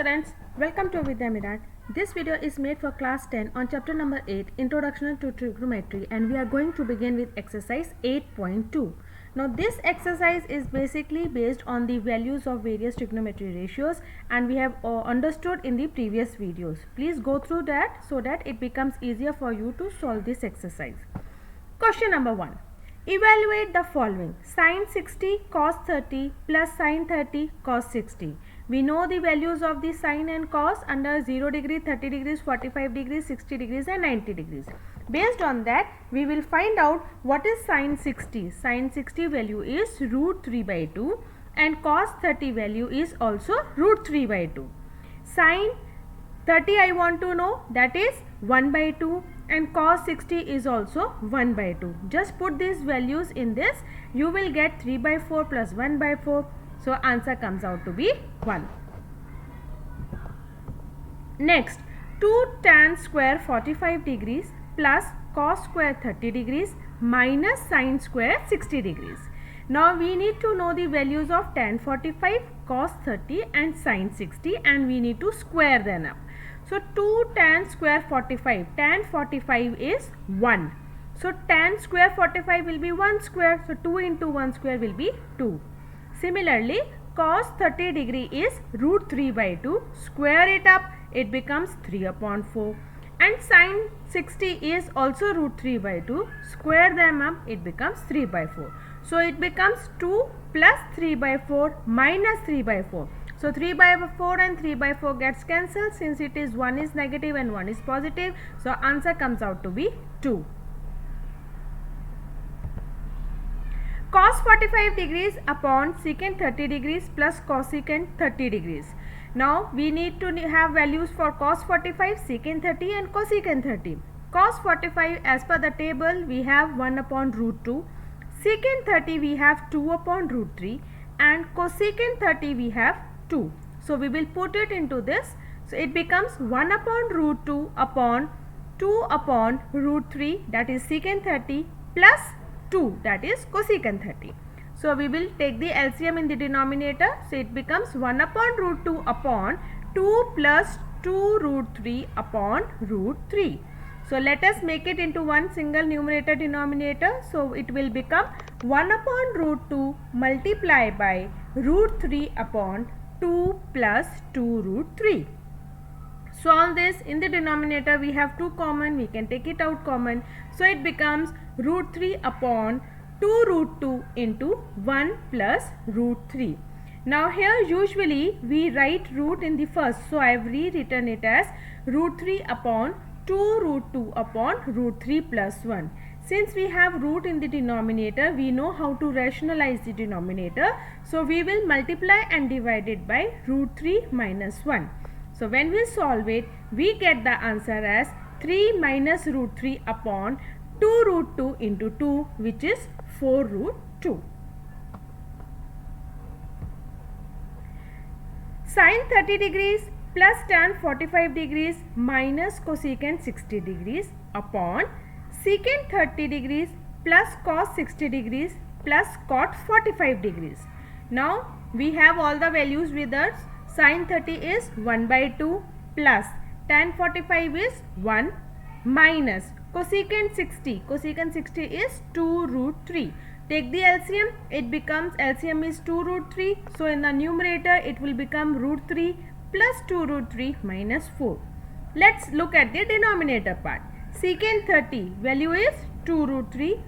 students, welcome to Vidya Mirat. This video is made for class 10 on chapter number 8, Introduction to Trigonometry, and we are going to begin with exercise 8.2. Now this exercise is basically based on the values of various trigonometry ratios, and we have understood in the previous videos. Please go through that so that it becomes easier for you to solve this exercise. Question number 1. Evaluate the following: sin 60 cos 30 plus sin 30 cos 60. We know the values of the sin and cos under 0 degree, 30 degrees, 45 degrees, 60 degrees and 90 degrees. Based on that, we will find out what is sin 60. Sin 60 value is root 3 by 2 and cos 30 value is also root 3 by 2. Sin 30 I want to know, that is 1 by 2, and cos 60 is also 1 by 2. Just put these values in this, you will get 3 by 4 plus 1 by 4. So answer comes out to be 1. Next, 2 tan square 45 degrees plus cos square 30 degrees minus sin square 60 degrees. Now we need to know the values of tan 45, cos 30 and sin 60, and we need to square them up. So 2 tan square 45, tan 45 is 1. So tan square 45 will be 1 square. So 2 into 1 square will be 2. Similarly, cos 30 degree is root 3 by 2. Square it up, it becomes 3 upon 4. And sin 60 is also root 3 by 2. Square them up, it becomes 3 by 4. So it becomes 2 plus 3 by 4 minus 3 by 4. So 3 by 4 and 3 by 4 gets cancelled since it is 1 is negative and 1 is positive. So answer comes out to be 2. Cos 45 degrees upon secant 30 degrees plus cosecant 30 degrees. Now we need to have values for cos 45, secant 30 and cosecant 30. Cos 45 as per the table we have 1 upon root 2. Secant 30 we have 2 upon root 3 and cosecant 30 we have 2. So we will put it into this. So it becomes 1 upon root 2 upon 2 upon root 3, that is secant 30, plus 2, that is cosecant 30. So we will take the LCM in the denominator. So it becomes 1 upon root 2 upon 2 plus 2 root 3 upon root 3. So let us make it into one single numerator denominator. So it will become 1 upon root 2 multiplied by root 3 upon 2 plus 2 root 3. Solve this. In the denominator we have 2 common, we can take it out common. So it becomes root 3 upon 2 root 2 into 1 plus root 3. Now here usually we write root in the first. So I have rewritten it as root 3 upon 2 root 2 upon root 3 plus 1. Since we have root in the denominator, we know how to rationalize the denominator. So we will multiply and divide it by root 3 minus 1. So when we solve it, we get the answer as 3 minus root 3 upon 2 root 2 into 2, which is 4 root 2. Sin 30 degrees plus tan 45 degrees minus cosecant 60 degrees upon secant 30 degrees plus cos 60 degrees plus cot 45 degrees. Now we have all the values with us. Sin 30 is 1 by 2 plus tan 45 is 1 minus cosecant 60. Cosecant 60 is 2 root 3. Take the LCM, it becomes, LCM is 2 root 3. So in the numerator it will become root 3 plus 2 root 3 minus 4. Let's look at the denominator part. Secant 30 value is 2 root 3.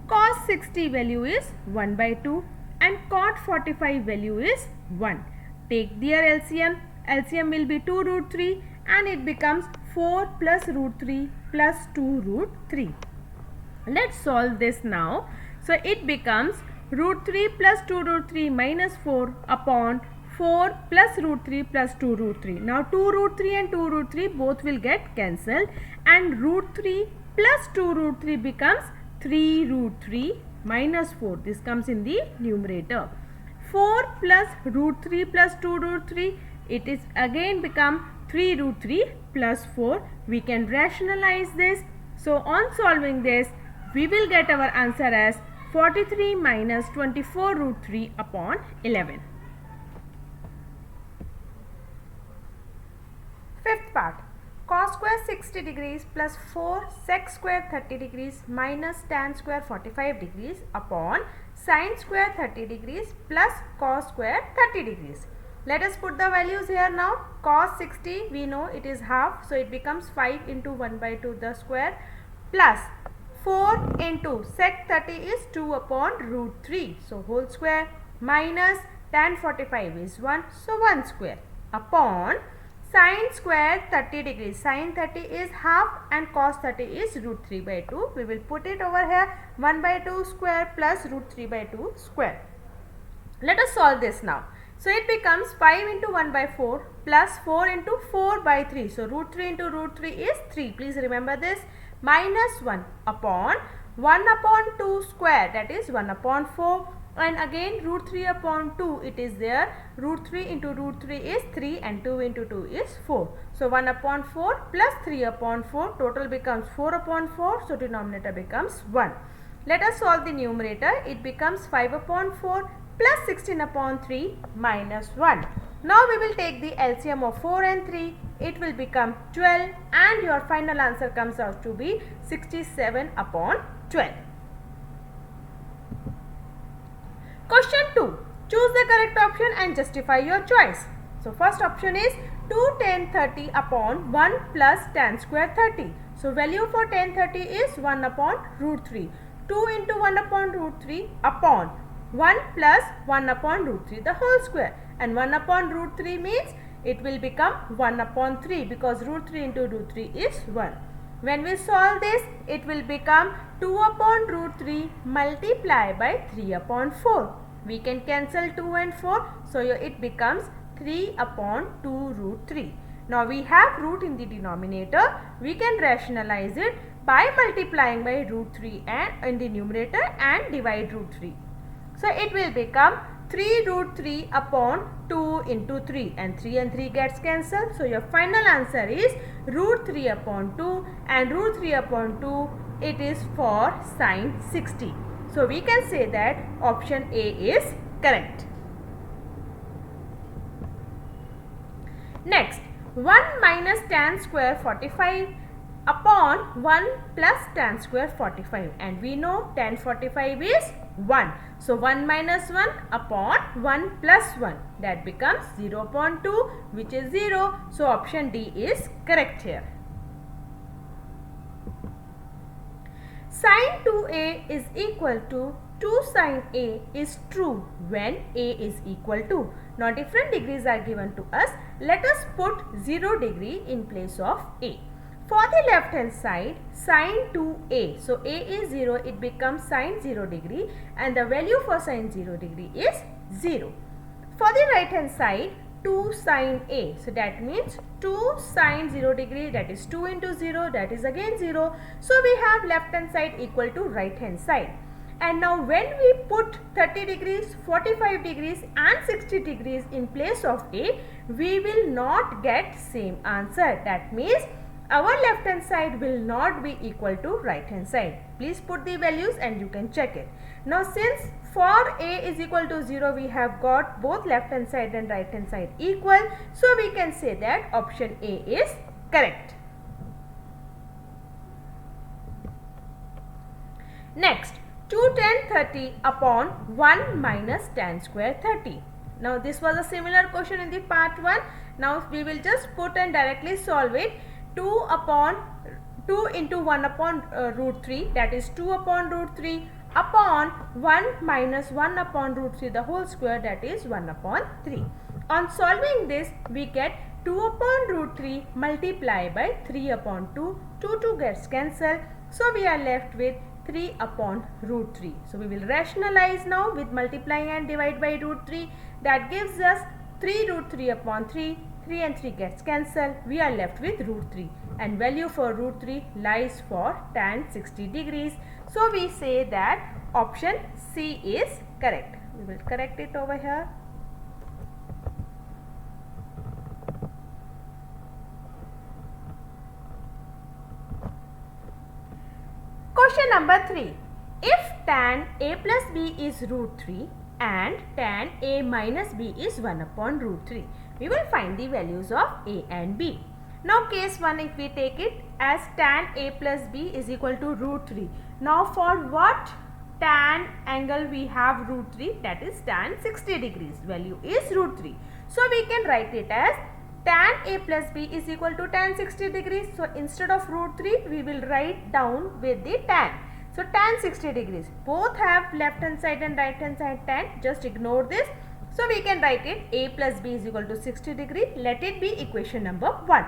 Cos 60 value is 1 by 2 and cot 45 value is 1. Take their LCM. LCM will be 2 root 3 and it becomes 4 plus root 3 plus 2 root 3. Let's solve this now. So it becomes root 3 plus 2 root 3 minus 4 upon 4 plus root 3 plus 2 root 3. Now 2 root 3 and 2 root 3 both will get cancelled and root 3 plus 2 root 3 becomes 3 root 3 minus 4. This comes in the numerator. 4 plus root 3 plus 2 root 3, it is again become 3 root 3 plus 4. We can rationalize this. So on solving this, we will get our answer as 43 minus 24 root 3 upon 11. Fifth part. Cos square 60 degrees plus 4 sec square 30 degrees minus tan square 45 degrees upon sin square 30 degrees plus cos square 30 degrees. Let us put the values here now. Cos 60 we know it is half, so it becomes 5 into 1 by 2 the square plus 4 into sec 30 is 2 upon root 3, so whole square minus tan 45 is 1, so 1 square upon sin square 30 degrees. Sin 30 is half and cos 30 is root 3 by 2. We will put it over here, 1 by 2 square plus root 3 by 2 square. Let us solve this now. So it becomes 5 into 1 by 4 plus 4 into 4 by 3. So root 3 into root 3 is 3. Please remember this. Minus 1 upon 1 upon 2 square, that is 1 upon 4, and again root 3 upon 2 it is there. Root 3 into root 3 is 3 and 2 into 2 is 4. So 1 upon 4 plus 3 upon 4, total becomes 4 upon 4, so denominator becomes 1. Let us solve the numerator. It becomes 5 upon 4 plus 16 upon 3 minus 1. Now we will take the LCM of 4 and 3. It will become 12 and your final answer comes out to be 67 upon 12. Question 2. Choose the correct option and justify your choice. So first option is 2 tan 30 upon 1 plus tan square 30. So value for tan 30 is 1 upon root 3. 2 into 1 upon root 3 upon 1 plus 1 upon root 3 the whole square, and 1 upon root 3 means it will become 1 upon 3 because root 3 into root 3 is 1. When we solve this, it will become 2 upon root 3 multiplied by 3 upon 4. We can cancel 2 and 4, so it becomes 3 upon 2 root 3. Now we have root in the denominator. We can rationalize it by multiplying by root 3 and in the numerator and divide root 3. So it will become 3 root 3 upon 2 into 3, and 3 gets cancelled. So your final answer is root 3 upon 2, and root 3 upon 2 it is for sin 60. So we can say that option A is correct. Next, 1 minus tan square 45 upon 1 plus tan square 45, and we know tan 45 is 1. So 1 minus 1 upon 1 plus 1, that becomes 0 upon 2, which is 0. So option D is correct here. Sin 2a is equal to 2 sin a is true when a is equal to. Now different degrees are given to us. Let us put 0 degree in place of a. For the left hand side, sin 2a, so a is 0, it becomes sin 0 degree, and the value for sin 0 degree is 0. For the right hand side, 2 sin a, so that means 2 sin 0 degree, that is 2 into 0, that is again 0. So we have left hand side equal to right hand side. And now when we put 30 degrees, 45 degrees and 60 degrees in place of a, we will not get same answer. That means our left hand side will not be equal to right hand side. Please put the values and you can check it. Now since for a is equal to 0, we have got both left hand side and right hand side equal. So we can say that option A is correct. Next, 2 tan 30 upon 1 minus tan square 30. Now this was a similar question in the part 1. Now we will just put and directly solve it. 2 into 1 upon root 3, that is 2 upon root 3 upon 1 minus 1 upon root 3 the whole square, that is 1 upon 3. On solving this, we get 2 upon root 3 multiplied by 3 upon 2. 2 gets cancelled. So we are left with 3 upon root 3. So we will rationalize now with multiplying and divide by root 3. That gives us 3 root 3 upon 3. 3 and 3 gets cancelled. We are left with root 3, and value for root 3 lies for tan 60 degrees. So we say that option C is correct. We will correct it over here. Question number 3. If tan a plus b is root 3 and tan a minus b is 1 upon root 3, we will find the values of a and b. Now case 1, if we take it as tan A plus B is equal to root 3. Now for what tan angle we have root 3, that is tan 60 degrees, value is root 3. So we can write it as tan A plus B is equal to tan 60 degrees. So instead of root 3 we will write down with the tan. So tan 60 degrees, both have left hand side and right hand side tan, just ignore this. So we can write it A plus B is equal to 60 degree, let it be equation number 1.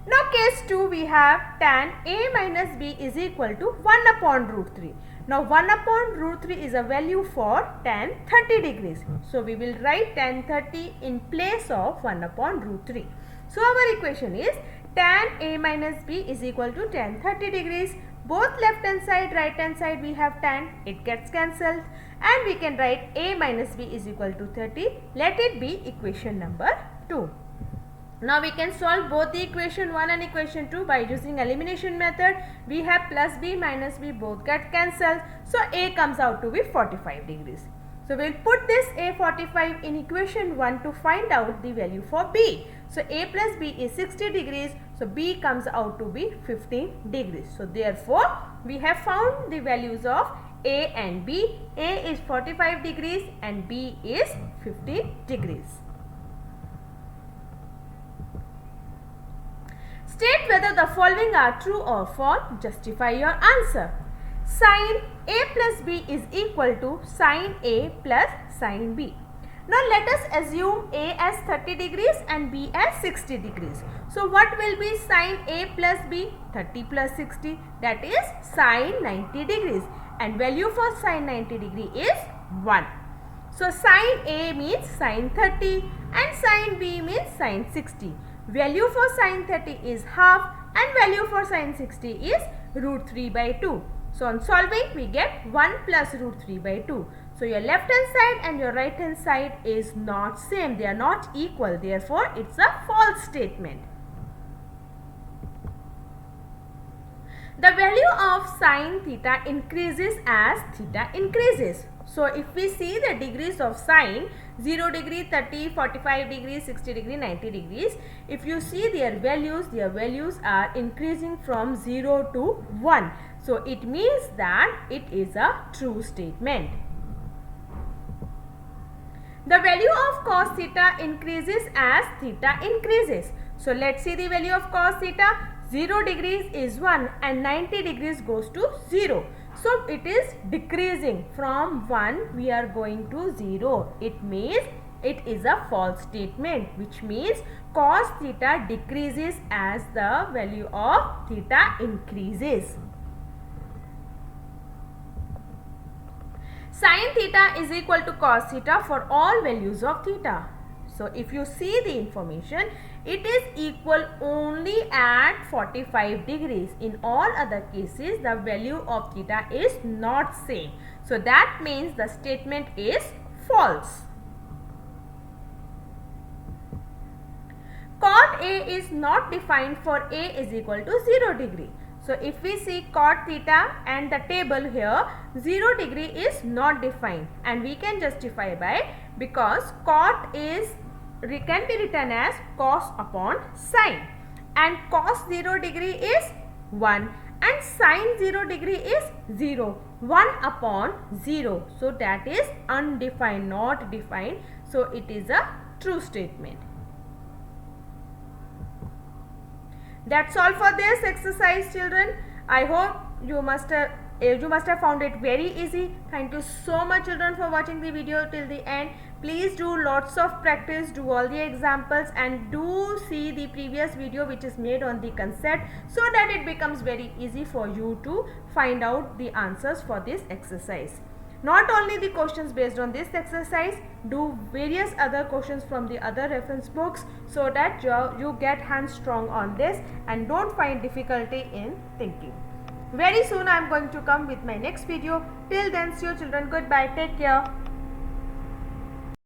Now case 2, we have tan A minus B is equal to 1 upon root 3. Now 1 upon root 3 is a value for tan 30 degrees. So we will write tan 30 in place of 1 upon root 3. So our equation is tan A minus B is equal to tan 30 degrees. Both left hand side, right hand side we have tan, it gets cancelled, and we can write A minus B is equal to 30. Let it be equation number 2. Now we can solve both the equation 1 and equation 2 by using elimination method. We have plus B minus B, both get cancelled. So A comes out to be 45 degrees. So we will put this A 45 in equation 1 to find out the value for B. So A plus B is 60 degrees. So B comes out to be 15 degrees. So therefore we have found the values of A and B. A is 45 degrees and B is 15 degrees. State whether the following are true or false. Justify your answer. Sin A plus B is equal to sin A plus sin B. Now let us assume A as 30 degrees and B as 60 degrees. So what will be sin A plus B? 30 plus 60, that is sin 90 degrees, and value for sin 90 degree is 1. So sin A means sin 30 and sin B means sin 60. Value for sin 30 is half and value for sin 60 is root 3 by 2. So on solving we get 1 plus root 3 by 2. So your left hand side and your right hand side is not same. They are not equal. Therefore it's a false statement. The value of sin theta increases as theta increases. So if we see the degrees of sin, 0 degree, 30, 45 degrees, 60 degree, 90 degrees. If you see their values are increasing from 0 to 1. So it means that it is a true statement. The value of cos theta increases as theta increases. So let's see the value of cos theta. 0 degrees is 1 and 90 degrees goes to 0. So it is decreasing from 1 we are going to 0. It means it is a false statement, which means cos theta decreases as the value of theta increases. Sin theta is equal to cos theta for all values of theta. So if you see the information, it is equal only at 45 degrees. In all other cases, the value of theta is not same. So that means the statement is false. Cot A is not defined for A is equal to 0 degree. So if we see cot theta and the table here, 0 degree is not defined, and we can justify by because cot can be written as cos upon sin, and cos 0 degree is 1 and sin 0 degree is 0, 1 upon 0. So that is undefined, not defined. So it is a true statement. That's all for this exercise, children. I hope you must have found it very easy. Thank you so much, children, for watching the video till the end. Please do lots of practice, do all the examples, and do see the previous video which is made on the concept, so that it becomes very easy for you to find out the answers for this exercise. Not only the questions based on this exercise, do various other questions from the other reference books, so that you get hands strong on this and don't find difficulty in thinking. Very soon I am going to come with my next video. Till then, see you children. Goodbye. Take care.